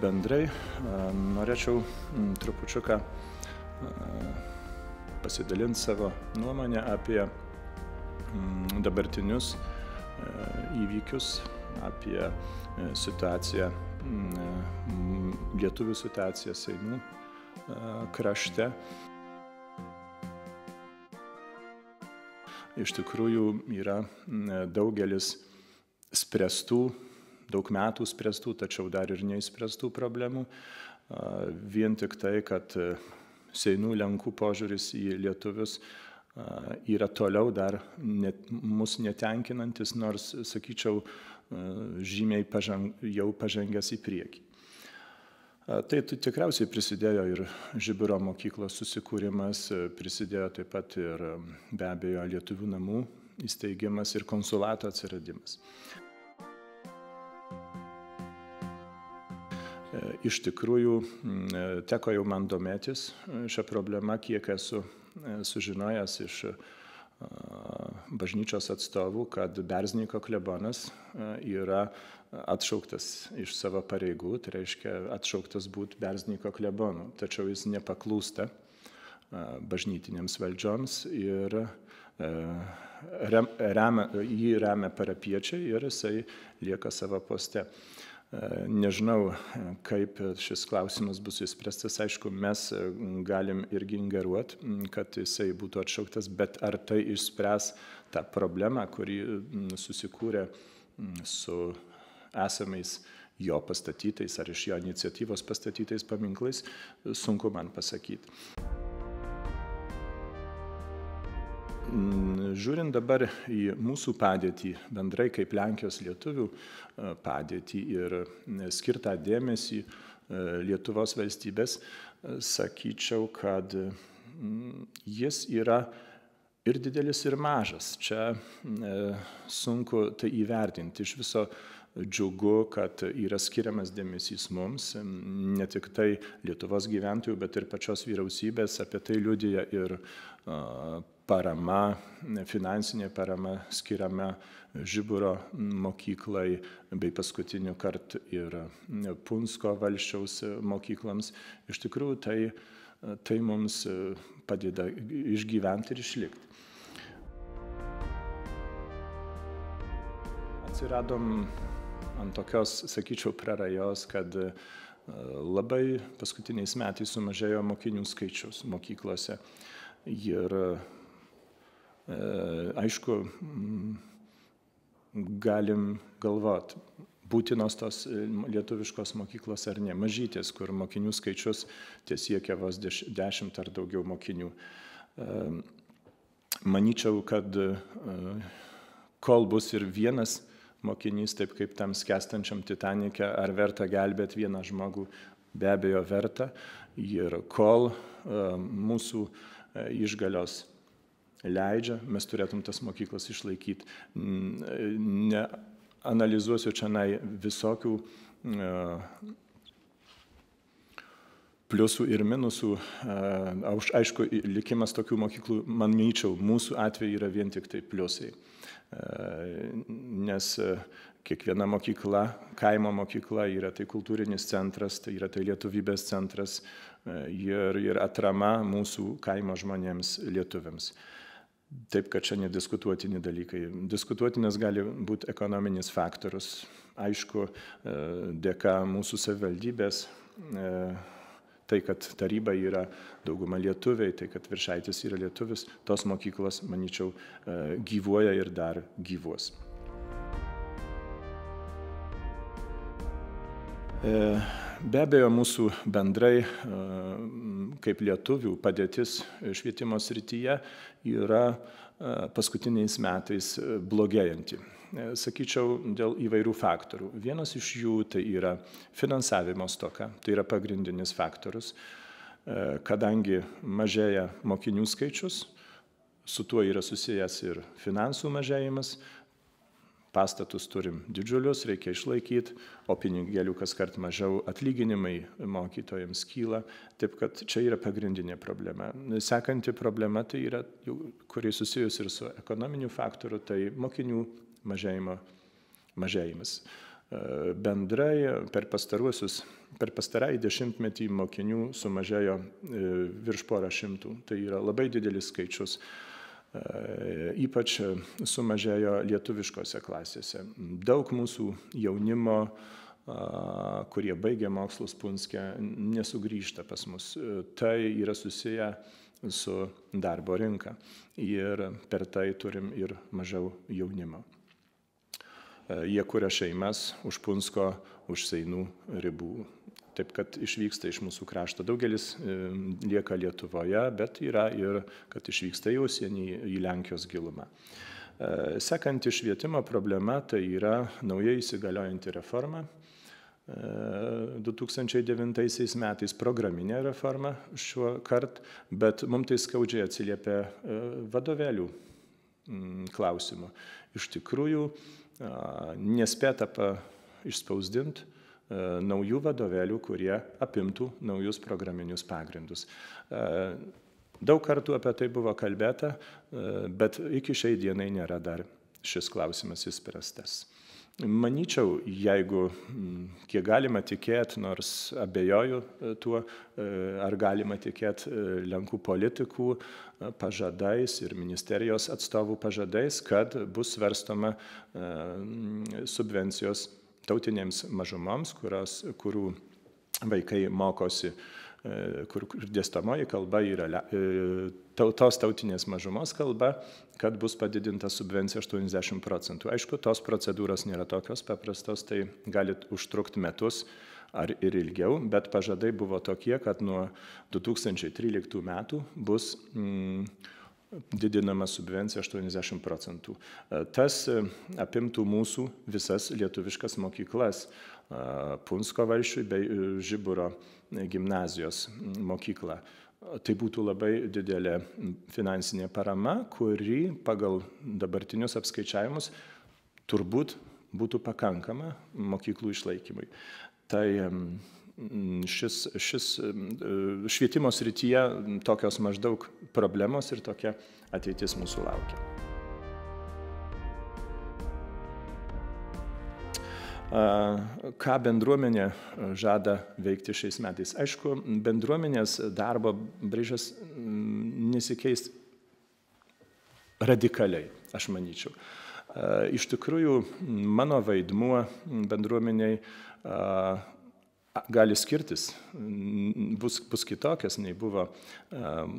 bendrai norėčiau trupučiuką pasidalinti savo nuomonę apie dabartinius įvykius, apie situaciją, lietuvių situaciją Seinų krašte. Iš tikrųjų yra daugelis spręstų, daug metų spręstų, tačiau dar ir neįspręstų problemų. Vien tik tai, kad Seinų lenkų požiūris į lietuvius yra toliau dar mus netenkinantis, nors, sakyčiau, žymiai jau pažengęs į priekį. Tai tikriausiai prisidėjo ir Žiburo mokyklos susikūrimas, prisidėjo taip pat ir be abejo lietuvių namų įsteigimas ir konsulato atsiradimas. Iš tikrųjų, teko jau man domėtis šią problemą, kiek esu sužinojęs iš bažnyčios atstovų, kad Berzniko klebonas yra atšauktas iš savo pareigų, tai reiškia atšauktas būti Berzniko klebonu, tačiau jis nepaklūsta bažnytinėms valdžioms ir jį remia parapiečiai ir jisai lieka savo poste. Nežinau, kaip šis klausimas bus išspręstas. Aišku, mes galim irgi ingeruoti, kad jisai būtų atšauktas, bet ar tai išspręs tą problemą, kuri susikūrė su esamais jo pastatytais ar iš jo iniciatyvos pastatytais paminklais, sunku man pasakyti. Žiūrint dabar į mūsų padėtį, bendrai kaip Lenkijos lietuvių padėtį ir skirtą dėmesį Lietuvos valstybės, sakyčiau, kad jis yra ir didelis, ir mažas. Čia sunku tai įvertinti. Iš viso džiugu, kad yra skiriamas dėmesys mums, ne tik tai Lietuvos gyventojų, bet ir pačios vyriausybės. Apie tai liudija ir parama, finansinė parama skiriama Žiburo mokyklai, bei paskutiniu kartu ir Punsko valsčiaus mokyklams. Iš tikrųjų, tai mums padeda išgyventi ir išlikti. Atsiradom ant tokios, sakyčiau, prarajos, kad labai paskutiniais metais sumažėjo mokinių skaičius mokyklose. Ir aišku, galim galvoti, būtinos tos lietuviškos mokyklos ar ne, mažytės, kur mokinių skaičius siekia vos 10 ar daugiau mokinių. Manyčiau, kad kol bus ir vienas mokinys, taip kaip tam skęstančiam Titanike, ar verta gelbėti vieną žmogų, be abejo verta. Ir kol mūsų išgalios leidžia, mes turėtum tas mokyklas išlaikyti. Neanalizuosiu čia visokių pliusų ir minusų. Aišku, likimas tokių mokyklų, manyčiau, mūsų atveju yra vien tik tai pliusai. Nes kiekviena mokykla, kaimo mokykla yra tai kultūrinis centras, tai yra tai lietuvybės centras ir atrama mūsų kaimo žmonėms lietuviams. Taip, kad čia nediskutuotini dalykai. Diskutuotinas gali būti ekonominis faktorius. Aišku, dėka mūsų savivaldybės, tai, kad taryba yra dauguma lietuviai, tai, kad Viršaitis yra lietuvis, tos mokyklos, manyčiau, gyvuoja ir dar gyvuos. Be abejo, mūsų bendrai kaip lietuvių padėtis švietimo srityje yra paskutiniais metais blogėjanti. Sakyčiau, dėl įvairių faktorių. Vienas iš jų tai yra finansavimo stoka, tai yra pagrindinis faktorius, kadangi mažėja mokinių skaičius, su tuo yra susijęs ir finansų mažėjimas. Pastatus turim didžiulius, reikia išlaikyti, o pinigėlių kaskart mažiau, atlyginimai mokytojams kyla, taip kad čia yra pagrindinė problema. Sekanti problema tai yra, kuri susijus ir su ekonominiu faktoriu, tai mokinių mažėjimas. Bendrai per pastarąjį dešimtmetį mokinių sumažėjo virš porą šimtų. Tai yra labai didelis skaičius. Ypač sumažėjo lietuviškose klasėse. Daug mūsų jaunimo, kurie baigė mokslus Punske, nesugrįžta pas mus. Tai yra susiję su darbo rinka ir per tai turim ir mažiau jaunimo. Jie kuria šeimas už Punsko, už Seinų ribų. Taip, kad išvyksta iš mūsų krašto. Daugelis lieka Lietuvoje, bet yra ir, kad išvyksta į užsienį, į Lenkijos gilumą. Sekanti švietimo problema tai yra naujai įsigaliojanti reforma. 2009 metais programinė reforma šiuo kart, bet mums tai skaudžiai atsiliepia vadovėlių klausimu. Iš tikrųjų, nespėta išspausdinti naujų vadovėlių, kurie apimtų naujus programinius pagrindus. Daug kartų apie tai buvo kalbėta, bet iki šiai dienai nėra dar šis klausimas išspręstas. Manyčiau, jeigu kiek galima tikėti, nors abejoju tuo, ar galima tikėti Lenkų politikų pažadais ir ministerijos atstovų pažadais, kad bus svarstoma subvencijos tautinėms mažumoms, kurių vaikai mokosi, kur dėstomoji kalba yra tos tautinės mažumos kalba, kad bus padidinta subvencija 80%. Aišku, tos procedūros nėra tokios paprastos, tai gali užtrukti metus ar ir ilgiau, bet pažadai buvo tokie, kad nuo 2013 metų bus didinama subvencija 80%. Tas apimtų mūsų visas lietuviškas mokyklas, Punsko Valsčiui bei Žiburo gimnazijos mokyklą. Tai būtų labai didelė finansinė parama, kuri pagal dabartinius apskaičiavimus turbūt būtų pakankama mokyklų išlaikymui. Tai švietimo srityje tokios maždaug problemos ir tokia ateitis mūsų laukia. Ką bendruomenė žada veikti šiais metais? Aišku, bendruomenės darbo braižas nesikeis radikaliai, aš manyčiau. Iš tikrųjų, mano vaidmuo bendruomeniai gali skirtis, bus kitokias nei buvo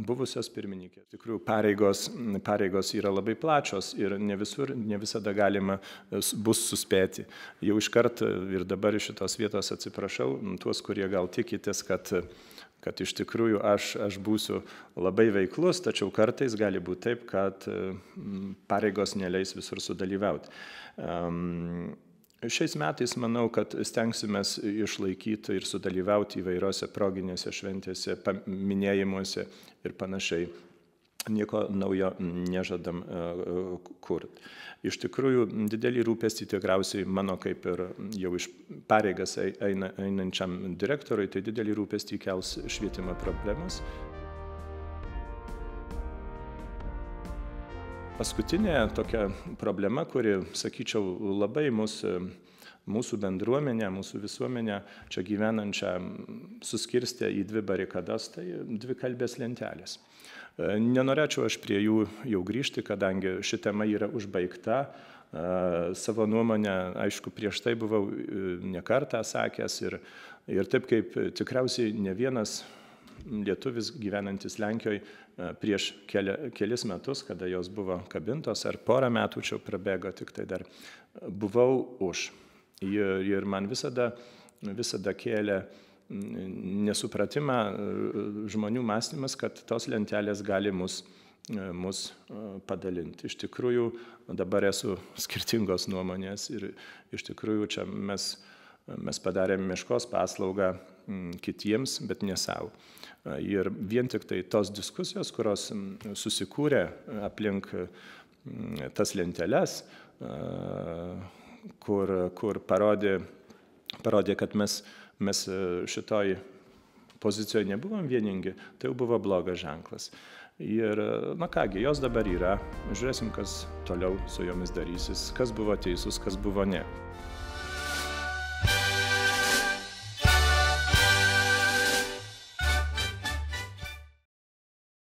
buvusios pirmininkės. Tikrųjų, pareigos yra labai plačios ir ne visada galima bus suspėti. Jau iškart ir dabar iš šitos vietos atsiprašau, tuos, kurie gal tikitės, kad iš tikrųjų aš būsiu labai veiklus, tačiau kartais gali būti taip, kad pareigos neleis visur sudalyvauti. Šiais metais manau, kad stengsimės išlaikyti ir sudalyvauti įvairiose proginėse šventėse, minėjimuose ir panašiai. Nieko naujo nežadam kurti. Iš tikrųjų, didelį rūpestį tikriausiai mano kaip ir jau iš pareigas einančiam direktoriui, tai didelį rūpestį kels švietimo problemos. Paskutinė tokia problema, kuri, sakyčiau, labai mūsų bendruomenę, mūsų visuomenę čia gyvenančią suskirstė į dvi barikadas, tai dvi kalbės lentelės. Nenorėčiau aš prie jų jau grįžti, kadangi ši tema yra užbaigta. Savo nuomonę, aišku, prieš tai buvau ne kartą sakęs ir taip kaip tikriausiai ne vienas lietuvis gyvenantis Lenkijoje prieš kelis metus, kada jos buvo kabintos, ar porą metų čia prabėgo, tik tai dar buvau už. Ir man visada kėlė nesupratimą žmonių mąstymas, kad tos lentelės gali mus padalinti. Iš tikrųjų, dabar esu skirtingos nuomonės ir iš tikrųjų čia mes padarėme meškos paslaugą kitiems, bet ne savo. Ir vien tik tai tos diskusijos, kurios susikūrė aplink tas lenteles, kur parodė, kad mes šitoj pozicijoje nebuvom vieningi, tai jau buvo blogas ženklas. Ir, na kągi, jos dabar yra, žiūrėsim, kas toliau su jomis darysis, kas buvo teisus, kas buvo ne.